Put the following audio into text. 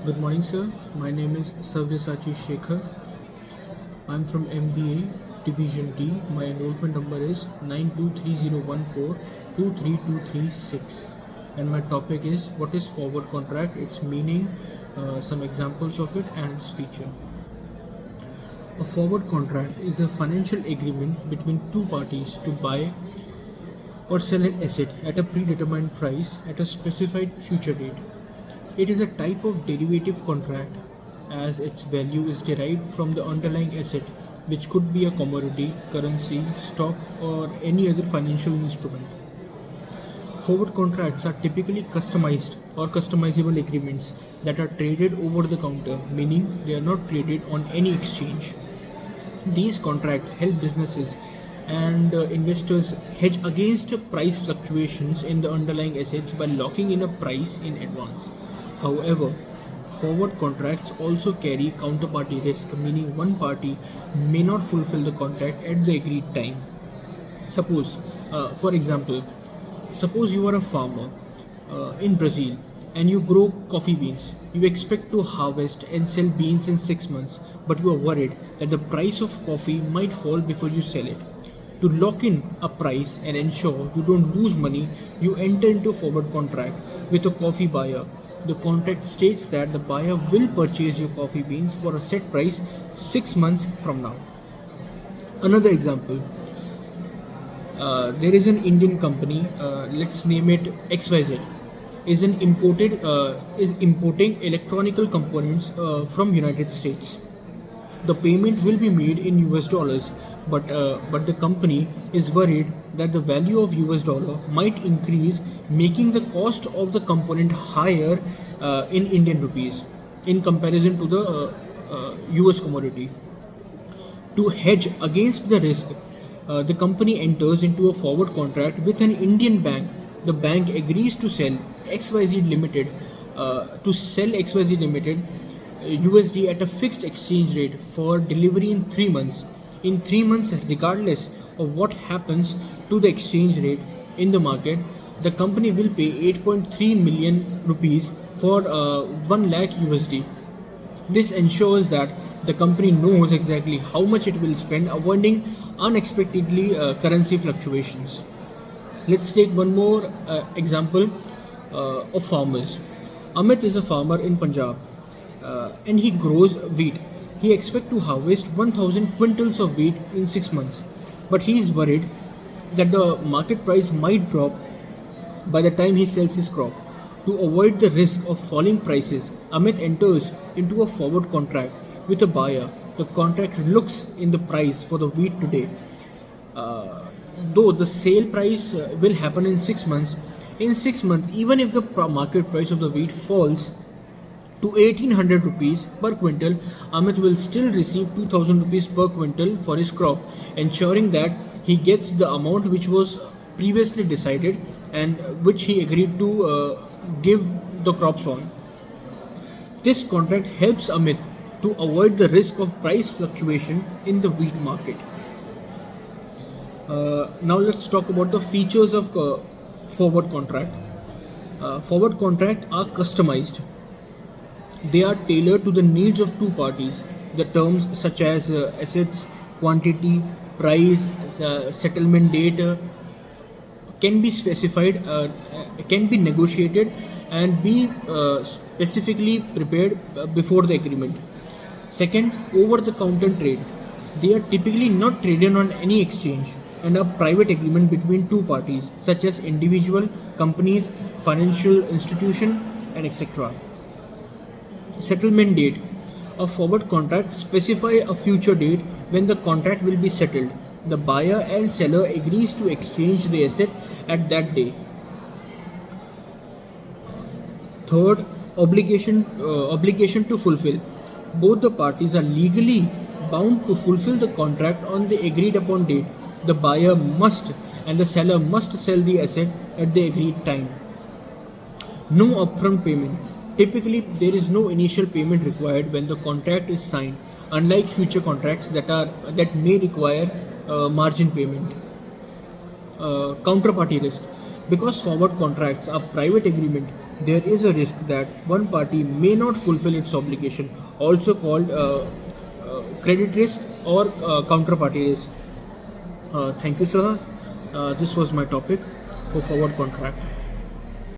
Good morning, sir. My name is Saavyasaachi. I'm from MBA Division D. My enrollment number is 923014 and my topic is what is forward contract, its meaning, some examples of it, and its feature. A forward contract is a financial agreement between two parties to buy or sell an asset at a predetermined price at a specified future date. It is a type of derivative contract as its value is derived from the underlying asset, which could be a commodity, currency, stock, or any other financial instrument. Forward contracts are typically customized or customizable agreements that are traded over the counter, meaning they are not traded on any exchange. These contracts help businesses and investors hedge against price fluctuations in the underlying assets by locking in a price in advance. However, forward contracts also carry counterparty risk, meaning one party may not fulfill the contract at the agreed time. Suppose, for example, suppose you are a farmer in Brazil and you grow coffee beans. You expect to harvest and sell beans in 6 months, but you are worried that the price of coffee might fall before you sell it. To lock in a price and ensure you don't lose money, you enter into a forward contract with a coffee buyer. The contract states that the buyer will purchase your coffee beans for a set price 6 months from now. Another example, there is an Indian company, let's name it XYZ, is importing electronical components from United States. The payment will be made in US dollars, but the company is worried that the value of US dollar might increase, making the cost of the component higher in Indian rupees in comparison to the US commodity. To hedge against the risk, the company enters into a forward contract with an Indian bank. The bank agrees to sell XYZ Limited USD at a fixed exchange rate for delivery in 3 months. In 3 months, regardless of what happens to the exchange rate in the market, the company will pay 8.3 million rupees for 1 lakh USD. This ensures that the company knows exactly how much it will spend, avoiding unexpectedly currency fluctuations. Let's take one more example of farmers. Amit is a farmer in Punjab and he grows wheat. He expects to harvest 1000 quintals of wheat in 6 months, but he is worried that the market price might drop by the time he sells his crop. To avoid the risk of falling prices, Amit enters into a forward contract with a buyer. The contract looks in the price for the wheat today. Though the sale price will happen in 6 months, even if the market price of the wheat falls to 1800 rupees per quintal, Amit will still receive 2000 rupees per quintal for his crop, ensuring that he gets the amount which was previously decided and which he agreed to give the crops on. This contract helps Amit to avoid the risk of price fluctuation in the wheat market. Now let's talk about the features of forward contract. Forward contract are customized. They are tailored to the needs of two parties. The terms such as assets, quantity, price, settlement date can be specified, can be negotiated, and be specifically prepared before the agreement. Second, over the counter trade. They are typically not traded on any exchange and are private agreement between two parties such as individual, companies, financial institution, and etc. Settlement date. A forward contract specify a future date when the contract will be settled. The buyer and seller agrees to exchange the asset at that day. Third, obligation to fulfill. Both the parties are legally bound to fulfill the contract on the agreed upon date. The buyer must and the seller must sell the asset at the agreed time. No upfront payment. Typically, there is no initial payment required when the contract is signed, unlike future contracts that may require margin payment. Counterparty risk. Because forward contracts are private agreement, there is a risk that one party may not fulfill its obligation, also called credit risk or counterparty risk. Thank you, sir. This was my topic for forward contract.